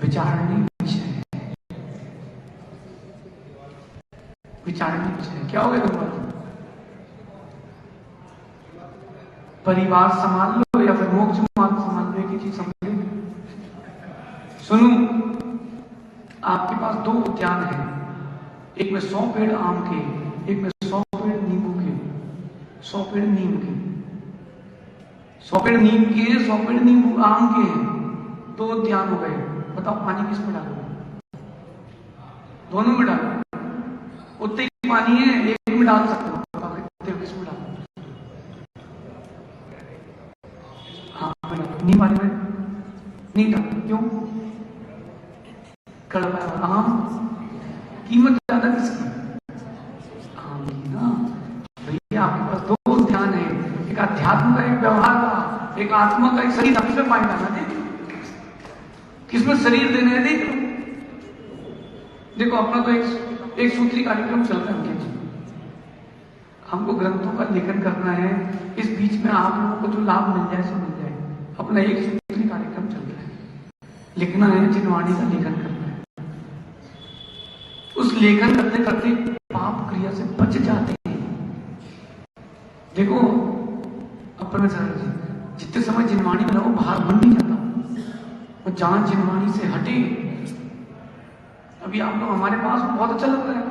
विचारणीय विषय है, विचारणीय विषय। क्या हो गया तुम्हारा? परिवार संभाल लो या फिर मोक्ष मार्ग संभाल लो, एक ही चीज समझे। सुनो, आपके पास 2 उद्यान है, एक में 100 पेड़ आम के, एक में 100 पेड़ नींबू के, 100 पेड़ नीम के। 100 पेड़ नीम के, 100 पेड़ नींबू आम के हैं, 2 उद्यान हो गए। बताओ पानी किस में डालोगे? दोनों में डालो। उतने ही पानी है, एक में डाल सकते हो, बताओ किस में डालो? हाँ नीम वाले में नहीं डालो। क्यों? कड़वा आम, कीमत ज्यादा किसकी? आम की ना। भैया आपके पास 2 उद्यान है, अध्यात्म का एक व्यवहार था, एक आत्मा का एक शरीर अभी में पाएगा ना। देख किसमें शरीर देने है, देख लो। देखो अपना तो एक सूत्री कार्यक्रम चल रहा है उनके जी, हमको ग्रंथों का लेखन करना है, इस बीच में आप लोगों को जो लाभ मिल जाए सो मिल जाए। अपना एक सूत्री कार्यक्रम चल रहा है, लिखना है, जिनवाणी का लेखन करना है। उस लेखन करते करते पाप क्रिया से बच जाते हैं। देखो अपन जी, जितने समय जिनवाणी में रहो बाहर मन नहीं जाता, वो जहां जिनवाणी से हटे। अभी आप लोग हमारे पास बहुत अच्छा लग रहा है,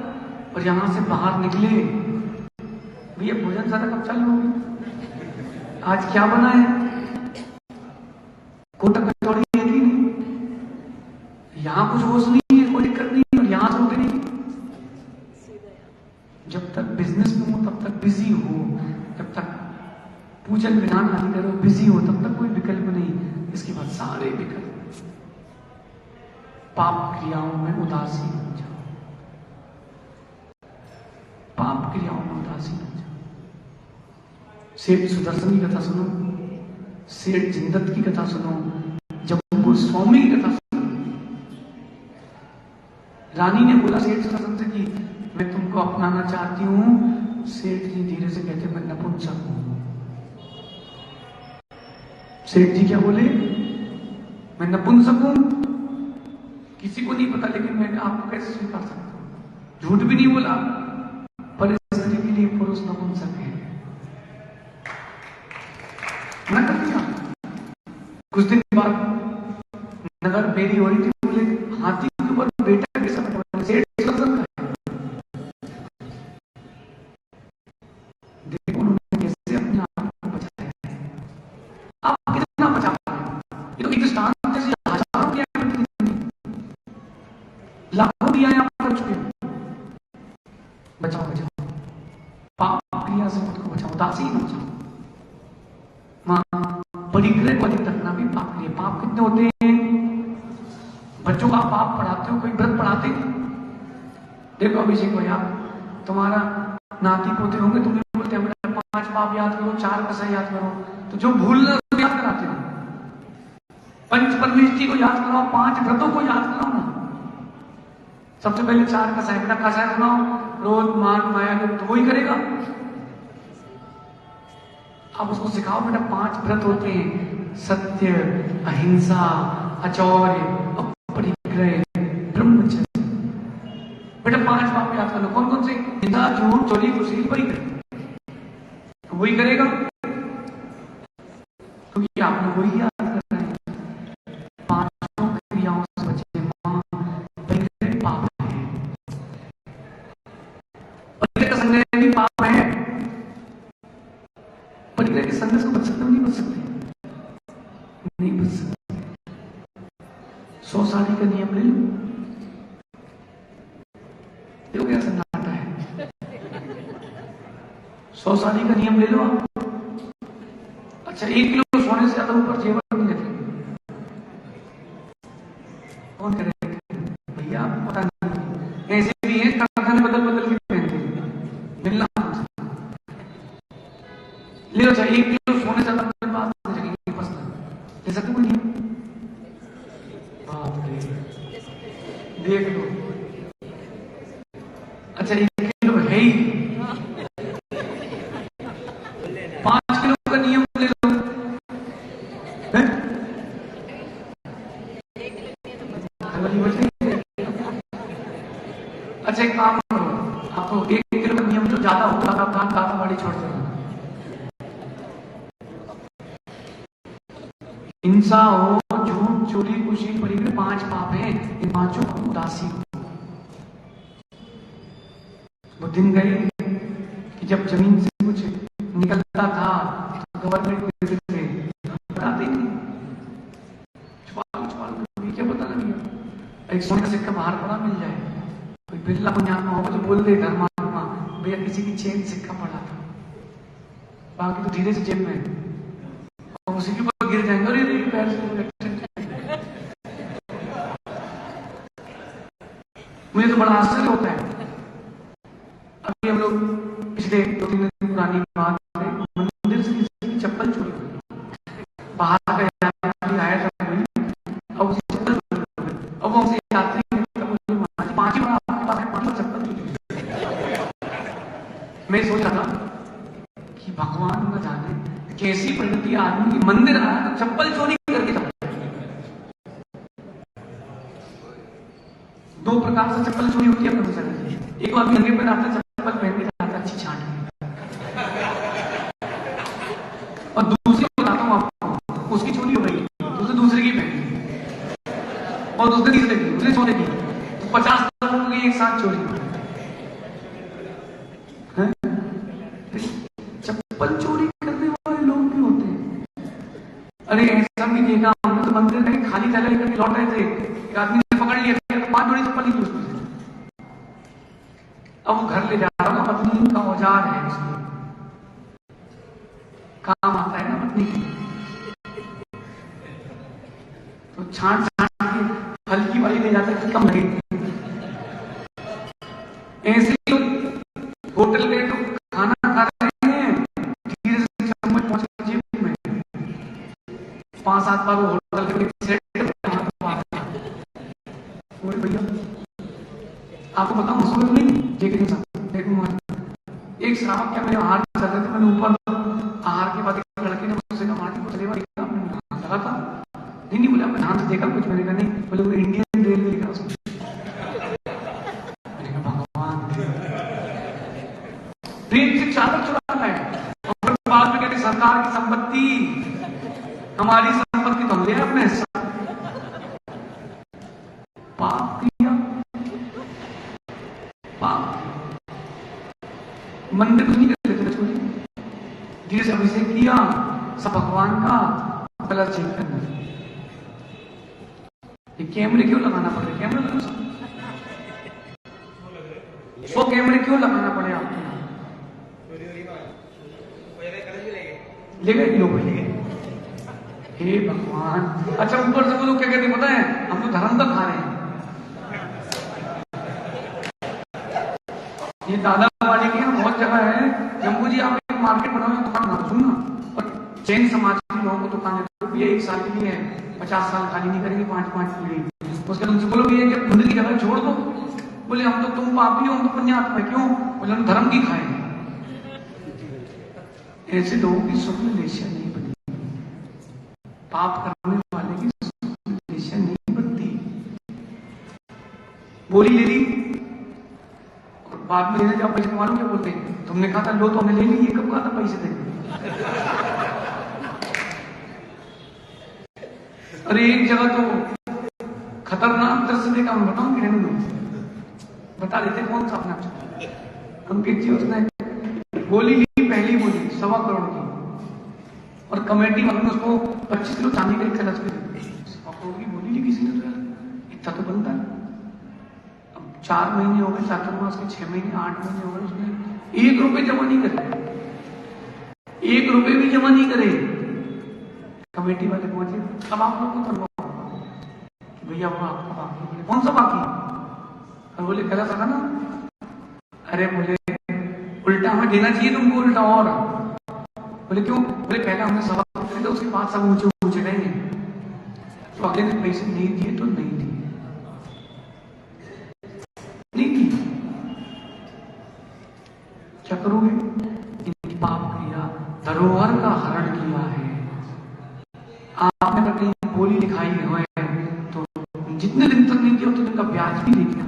और यहां से बाहर निकले, भैया भोजन सारा कब चालू होगी, आज क्या बना है, कोटा कचौड़ी है कि नहीं, यहां कुछ होश नहीं है, कोई दिक्कत नहीं, और यहां सोते नहीं। जब तक बिजनेस में हो तब तक बिजी हो, जब तक पूजन विधान आदि करो बिजी हो, तब तक कोई विकल्प नहीं। इसके बाद सारे विकल्प। पाप क्रियाओं में उदासीन हो जाओ, पाप क्रियाओं में उदासीन हो जाओ। सेठ सुदर्शन की कथा सुनो, सेठ जिंदत की कथा सुनो, जब वो स्वामी की कथा सुनो। रानी ने बोला सेठ सुदर्शन से कि मैं तुमको अपनाना चाहती हूं। सेठ जी धीरे से कहते मैं नपुंसक हूं। सेठ जी क्या बोले, मैं नपुंसक हूं, किसी को नहीं पता, लेकिन मैं आपको कैसे स्वीकार सकता हूं। झूठ भी नहीं बोला, पर स्त्री के लिए पुरुष नपुंसक है, मना कर दिया। कुछ दिन बाद नगर मेरी हो रही थी, बोले हाथी के ऊपर बेटा कैसा बैठा, सेठ सुदर्शन का है। देखो उन्होंने कैसे अपने आप को बचाया है। आप कितना बचा पाए, ये तो एक दृष्टांत जैसे हजारों की लाखों दिया आप कर चुके हो। बचाओ बचाओ, पाप क्रिया से खुद को बचाओ, उदासीन हो जाओ। परिग्रह को अधिक रखना भी पाप क्रिया। पाप कितने होते हैं, बच्चों का पाप पढ़ाते हो, कोई व्रत पढ़ाते। देखो अभिषेक भैया, तुम्हारा नाती पोते होंगे, तुम्हें बोलते हैं 5 पाप याद करो, 4 कसा याद करो, तो जो भूलना उसको याद कराते हो। पंच परमेष्ठी को याद कराओ, 5 व्रतों को याद कराओ ना। सबसे पहले 4 कसाय, बेटा कसाय सुनाओ, क्रोध मान माया लोभ, तो वही करेगा। आप उसको सिखाओ बेटा 5 व्रत होते हैं, सत्य, अहिंसा, अचौर्य, अपरिग्रह, ब्रह्मचर्य। बेटा 5 पाप याद कर लो, कौन कौन से, हिंसा, झूठ, चोरी, कुशील, परिग्रह, वही करेगा, क्योंकि आपने वही याद करना है। 5 क्रियाओं से बचे, परिग्रह पाप है, परिग्रह का संग्रह भी पाप है। परिग्रह के संघर्ष को बच सकते हो, नहीं बच सकते, नहीं बच सकते। 100 साड़ी का नियम ले लो, देखो क्या सन्नाटा है। 100 साड़ी का नियम ले लो आप। अच्छा 1 किलो सोने से ज्यादा ऊपर जेवर नहीं रखेंगे, कौन करेगा भैया, आपको पता नहीं। ऐसे भी है कारखाने बदल बदल के पहनते हैं, मिलना ले लो। चाहिए 1 किलो सोने से ज्यादा बात नहीं रखेंगे, पसंद ले सकते नहीं। बाप रे, देख लो। अच्छा 1 किलो है ही, 5 किलो का नियम ले लो। अच्छा एक काम करो, आपको 1 किलो का नियम जो ज्यादा होगा आप दाता बाड़ी छोड़ दो। हिंसा हो, झूठ, चोरी, कुशील, परिग्रह, 5 पाप हैं। इन 5 को उदासीन। वो दिन गए कि जब जमीन से कुछ निकलता था तो गवर्नमेंट को बताते नहीं, क्या पता लगे। एक सोने का सिक्का बाहर पड़ा मिल जाए, कोई बिरला पुण्यात्मा होगा तो बोल दे धर्मात्मा भैया किसी की चेन सिक्का पड़ा था, बाकी तो धीरे से जेब में, और उसी के ऊपर गिर जाएंगे। अरे पैर से मुझे तो बड़ा आश्चर्य होता है। अभी हम लोग पिछले 2-3 दिन पुरानी बात है, मंदिर से किसी की चप्पल बाहर का यात्री आया था कोई, अब उसकी चप्पल चोरी हो गई। अब वो हमसे यात्री ने कहा, बोले महाराज जी 5 बार आपके पास है, 5 बार चप्पल चोरी हो गई। मैं सोच रहा था कि भगवान न जाने कैसी प्रगति, आदमी की मंदिर आया तो चप्पल चोरी करके चप्पल। 2 प्रकार से चप्पल चोरी होती है अपने सर। एक आदमी नंगे पैर आता चप्पल पहन के जाता अच्छी छाट के, और दूसरी बताता हूँ आपको, उसकी चोरी हो गई, दूसरे की पहनी, और दूसरे तीसरे की, दूसरे चौथे की, तो 50 लोगों की एक साथ चोरी। चप्पल चोरी करने वाले लोग भी होते हैं। अरे ऐसा भी देखा हमने, तो मंदिर में खाली थैला लेकर के लौट रहे थे, एक आदमी ने पकड़ लिया तो 5 जोड़ी चप्पल ही उसमें से। अब वो घर ले जा रहा हूँ, पत्नी का औजार है, इसलिए काम आता है ना पत्नी की, तो छांट के हल्की वाली ले जाता है, कम लगे। ऐसे होटल में तो खाना खा रहे हैं, धीरे से चम्मच पहुंचे जेब में, 5-7 बार वो होटल के सेट भैया आपको बताऊं, मसूर नहीं लेकिन एक श्रावक क्या मेरे आहार चल रहे थे, मैंने ऊपर आहार के बाद एक लड़के ने मुझसे कहा, महाराज को चलेगा आपने ध्यान लगा था? नहीं बोले आपने ध्यान से देखा कुछ? मैंने कहा नहीं। बोले वो इंडियन रेलवे लिखा उसको। मैंने कहा भगवान, ट्रेन से चादर चुराना है और बाद में कहते सरकार की संपत्ति, हमारी संपत्ति तो हम ले अपने पाप किया, पाप मंदिर कुछ नहीं कर लेते चोरी, धीरे से अभिषेक किया, सब भगवान का कलर चेंज करना। ये कैमरे क्यों लगाना पड़े? कैमरे लगा 100 कैमरे क्यों लगाना पड़े आपको? ले गए लोग, ले गए। हे भगवान। अच्छा ऊपर से वो लोग क्या कहते पता है, हम तो धर्म तक खा रहे हैं। ये दादा वाले के यहाँ बहुत जगह है, जम्बू जी आप एक मार्केट बनाओ, दुकान ना सुनना, और जैन समाज के लोगों को दुकान है, ये 1 साल के लिए है, 50 साल खाली नहीं करेंगे, 5-5 पीढ़ी। उसके बाद उनसे बोलो ये मंदिर की जगह छोड़ दो, बोले हम तो, तुम पापी हो, हम तो पुण्यात्मा है। क्यों? बोले हम धर्म की खाएंगे। ऐसे लोगों की स्वप्न लेशिया नहीं बनी, पाप करने वाले की स्वप्न लेशिया नहीं बनती। बोली ले ली और बाद में लेने जाओ पैसे, मालूम क्या बोलते हैं? तुमने कहा था लो तो हमने ले ली, ये कब कहा था पैसे देंगे? अरे एक जगह तो खतरनाक दृश्य देखा, मैं बताऊं कि बता देते कौन सा अपना अंकित जी, उसने बोली ली, पहली बोली 1.25 करोड़ की, और कमेटी वालों ने उसको 25 किलो चांदी का एक खर्च कर दी। 100 करोड़ की बोली ली किसी ने, तो इतना तो बनता है। अब 4 महीने हो गए, चातुर्मास के 6 महीने 8 महीने हो गए, उसने 1 रुपए जमा नहीं करे, 1 रुपए भी जमा नहीं करे। कमेटी वाले पहुंचे, अब आप लोग को तनवा भैया वो आपका बाकी। बोले कौन सा बाकी? और बोले कला सका ना। अरे बोले उल्टा हमें देना चाहिए तुमको, उल्टा। और बोले क्यों? बोले पहले हमने 1.25 करोड़ दिए, उसके बाद सब ऊंचे ऊंचे गए हैं, तो अगले ने पैसे नहीं दिए तो नहीं दिए, नहीं दिए, क्या करोगे? इनकी पाप क्रिया, धरोहर का हरण किया है। आपने अगर कहीं बोली लिखाई हुई है तो जितने दिन तक नहीं दिया उतने दिन का ब्याज भी नहीं दिया।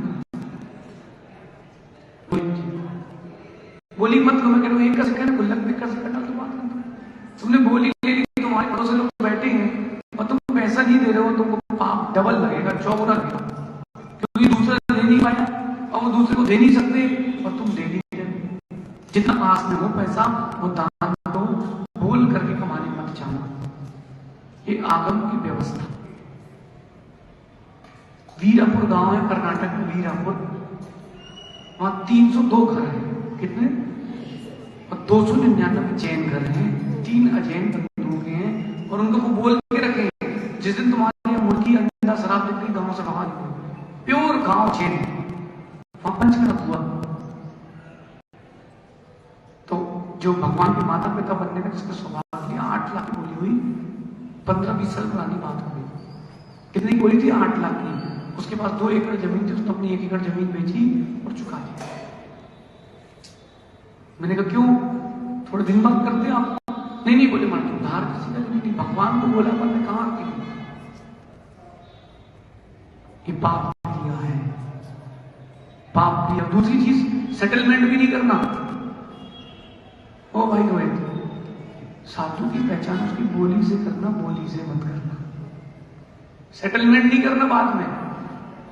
बोली मत करो, मैं कह रहा हूं एक का सेकंड गुल्लक भी कर सकता तो बात करता। तुमने बोली ले ली, तुम्हारे पड़ोस लोग बैठे हैं और तुम पैसा नहीं दे रहे हो, तुमको पाप डबल लगेगा, चौगुना लगेगा, क्योंकि दूसरा दे नहीं पाया और वो दूसरे को दे नहीं सकते और तुम दे नहीं रहे। जितना पास में हो पैसा वो दान दो, भूल करके कमाने मत जाना। ये आगम की व्यवस्था। वीरापुर गांव है कर्नाटक में, वीरापुर, वहां 302 घर है। कितने? और 299 जैन घर हैं, 3 अजैन बंदूकें हैं, और उनको वो बोल के रखे जिस दिन तुम्हारे यहाँ मुर्गी अंडा शराब दिख गई गांव से बाहर निकलो। प्योर गांव जैन। वहां पंचकर्म हुआ तो जो भगवान के माता पिता बनने का जिसका सौभाग्य 8 लाख बोली हुई, 15-20 साल पुरानी बात हो गई। कितनी बोली थी? 8 लाख की। उसके पास 2 एकड़ जमीन थी, उसने अपनी 1 एकड़ जमीन बेची और चुका दी। मैंने कहा क्यों? थोड़े दिन बाद करते आप? नहीं नहीं बोले, मान उधार किसी का नहीं, भगवान को बोला पर मैं कहां की ये पाप किया है, पाप किया। दूसरी चीज, सेटलमेंट भी नहीं करना। ओ भाई रोहित, साधु की पहचान उसकी बोली से करना, बोली से मत करना। सेटलमेंट नहीं करना बाद में।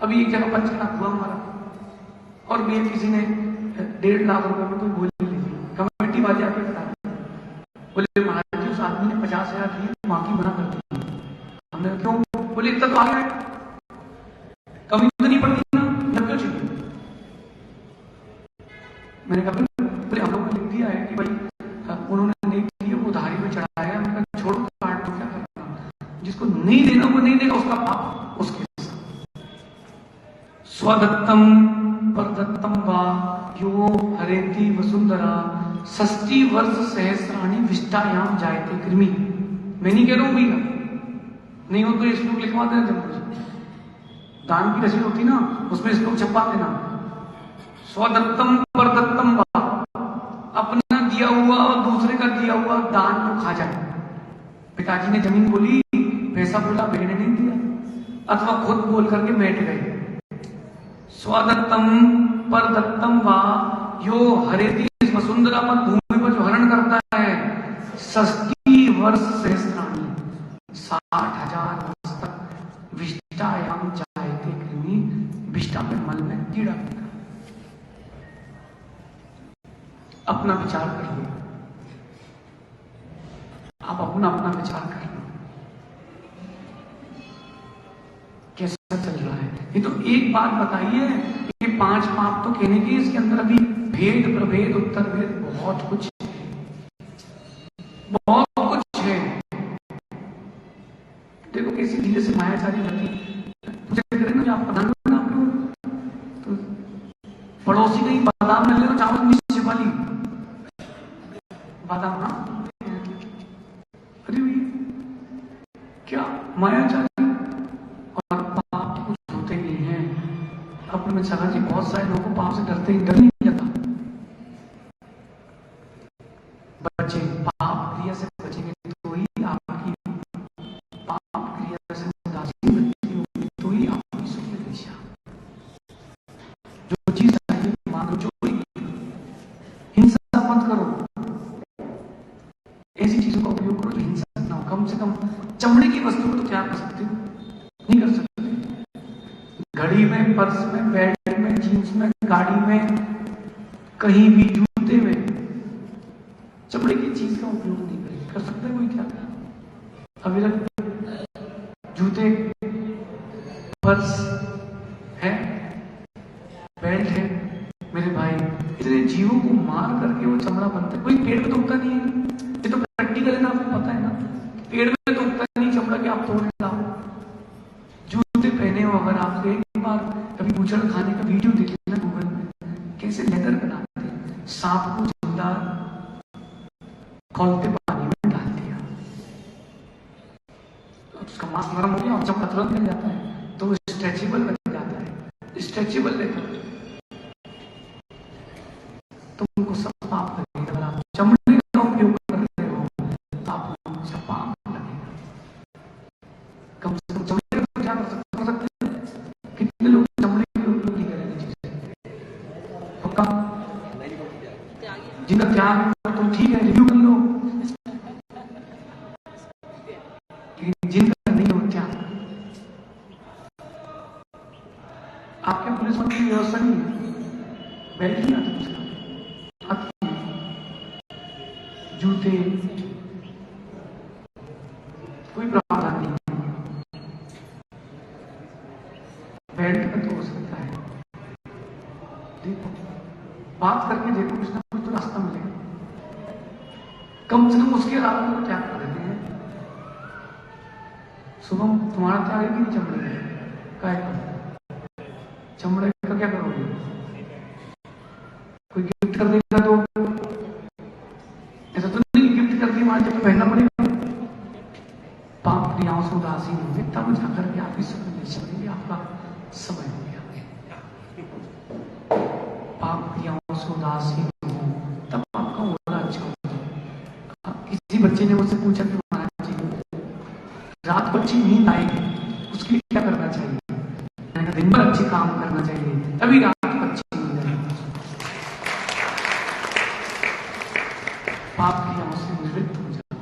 अभी एक जगह पंचनाथ हुआ हमारा, और भी किसी ने 1.5 लाख रुपए में कोई बोली ली, कमेटी वाले आके बता बोले महाराज जी उस आदमी ने 50,000 दिए, बाकी मना कर दी। हमने क्यों? बोले इतना तो आ गया, कमी तो नहीं पड़ती ना, जब क्यों चाहिए? मैंने कहा बोले हम लोगों ने लिख दिया है कि भाई उन्होंने नहीं दिया, वो उधारी में चढ़ाया। मैंने कहा छोड़ो, काट दो, क्या करना। जिसको नहीं देना वो नहीं देगा, उसका पाप उसके साथ। स्वदत्तम परदत्तम वा यो हरेति वसुंधरा षष्टि वर्ष सहस्राणी विष्टायाम जायते कृमि। मैं नहीं कह रहा हूं भैया, नहीं हो तो ये श्लोक लिखवा देना। जब मुझे दान की रसीद होती ना, उसमें श्लोक छपवा देना। स्वदत्तम परदत्तम वा, अपना दिया हुआ और दूसरे का दिया हुआ दान को खा जाए। पिताजी ने जमीन बोली, पैसा बोला, बहने नहीं दिया, अथवा खुद बोल करके बैठ गए। स्वदत्तम परदत्तम वा यो हरेति वसुंधरा, पर भूमि पर जो हरण करता है, षष्टि वर्ष सहस्राणी, 60,000 वर्ष तक विष्टायाम जायते कृमि, विष्टा में मल में कीड़ा पड़ता। अपना विचार करिए, आप अपना विचार करिए कैसा चल रहा है। ये तो एक बात बताइए, ये 5 पाप तो कहने की, इसके अंदर अभी भेद प्रभेद उत्तर भेद बहुत कुछ है, बहुत कुछ है। देखो कैसी धीरे से मायाचारी रहती, मुझे कह रहे ना आप प्रधान तो पड़ोसी कहीं बादाम मिल रहे, चावल नीचे वाली बादाम ना, अरे क्या मायाचारी और पाप कुछ होते ही नहीं है। अपने में चला जी, बहुत सारे लोगों को पाप से डर नहीं जाता। बच्चे पाप क्रिया से बचेंगे तो ही आपकी, पाप क्रिया से होगी तो ही आपकी सुख की दिशा। जो चीज चाहिए मानो, चोरी, हिंसा मत करो, ऐसी चीजों का उपयोग करो जो हिंसा ना हो। कम से कम चमड़े की वस्तु को तो क्या कर सकते हो? नहीं कर सकते। घड़ी में, पर्स में, बैग में, जींस में, गाड़ी में, कहीं भी, जूते में चमड़े की चीज का उपयोग नहीं कर सकते। कोई क्या अभी तक जूते, पर्स है, बेल्ट है, मेरे भाई इतने जीवों को मार करके वो चमड़ा बनता है। कोई पेड़ में तो उगता नहीं है, ये तो प्रैक्टिकल है ना, आपको पता है ना। पेड़ में तो उगता नहीं चमड़ा कि आप तोड़ लाओ। जूते पहने हो अगर आप, एक बार कभी बूचड़ खाने का वीडियो देखे ना गूगल में, कैसे लेदर बनाते हैं, सांप को जिंदा खोलते पानी में डाल दिया, तो उसका मांस नरम हो गया और जब तुरंत मिल जाता है तो वो स्ट्रेचेबल बन जाता है, स्ट्रेचेबल लेकर। तुमको सब पाप लगेगा, अगर आप चमड़े का उपयोग कर रहे हो आपको सब पाप लगेगा। कम से कम चमड़े का क्या कर सकते हैं? कितने लोग चमड़े का उपयोग नहीं करेंगे चीजें? पक्का जिनका त्याग तो ठीक है, रिव्यू कर लो, जिनका नहीं हो त्याग। आपके पुलिस मंत्री की व्यवस्था नहीं है, बेल्ट नहीं आती उसका, जूते, कोई प्रावधान नहीं है। बेल्ट का तो हो सकता है, देखो बात करके देखो, कुछ ना कुछ तो रास्ता मिलेगा। कम से कम उसके अलावा तो त्याग कर देते हैं। शुभम तुम्हारा त्याग है कि नहीं चमड़े का? चमड़े का क्या करोगे? कोई गिफ्ट कर देगा तो ऐसा तो नहीं गिफ्ट कर दिया मान तो पहनना पड़ेगा। पाप क्रियाओं से उदासीन होंगे तब जाकर के आपकी सुख निश्चय बनेगी। आपका समय हो गया। पाप क्रियाओं से उदासीन हो तब आपका ओला अच्छा होगा। किसी बच्चे ने मुझसे पूछा कि महाराज जी रात को अच्छी नींद आएगी उसके लिए क्या करना चाहिए? मैंने कहा दिन भर अच्छे काम करना चाहिए तभी रात को अच्छी नींद आएगी। पाप क्रियाओं से निवृत्त हो जाओ।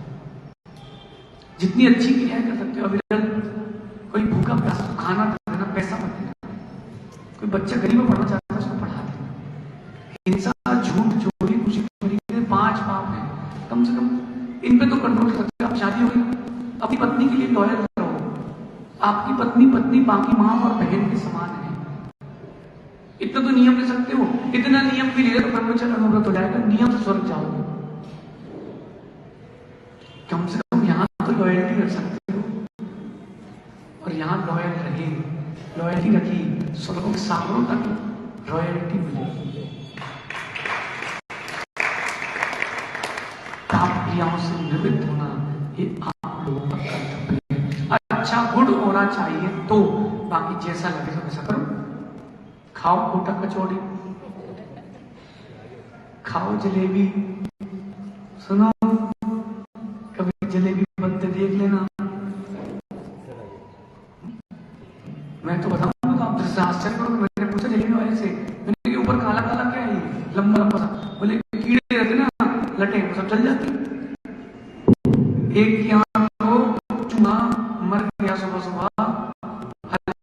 जितनी अच्छी क्रियाएं कर सकते हो। अविरल कोई भूखा प्यासा खाना देना, पैसा मत देना। कोई बच्चा गरीब में पढ़ना चाहता है उसको पढ़ा देना। हिंसा, झूठ, चोरी, खुशी, 5 पाप है। कम से कम इन पे तो कंट्रोल कर सकते हो। आप शादी हो गई अपनी पत्नी के लिए लॉयल रहो। आपकी पत्नी बाकी मां और बहन के समान है। इतना तो नियम ले सकते हो। इतना नियम भी ले तो ब्रह्मचर्य अनुव्रत हो जाएगा। नियम से स्वर्ग जाओगे। कम से कम यहां तो लॉयल्टी रख सकते हो। और यहां लॉयल रहे, लॉयल्टी रखी, स्वर्गों के सागरों तक रॉयल्टी मिलेगी। पाप क्रियाओं से निवृत्त होना ये आप लोगों का कर्तव्य है। अच्छा गुड होना चाहिए तो बाकी जैसा लगे तो वैसा करो। खाओ कोटा कचौड़ी, खाओ जलेबी। सुनो कभी जलेबी बनते देख लेना। मैं तो बताऊंगा तो आप दृष्टि आश्चर्य करोगे। मैंने पूछा जलेबी वाले से, मैंने के ऊपर काला काला क्या है? लंबा लंबा सा। बोले कीड़े रहते ना लटे वो सब जल जाते।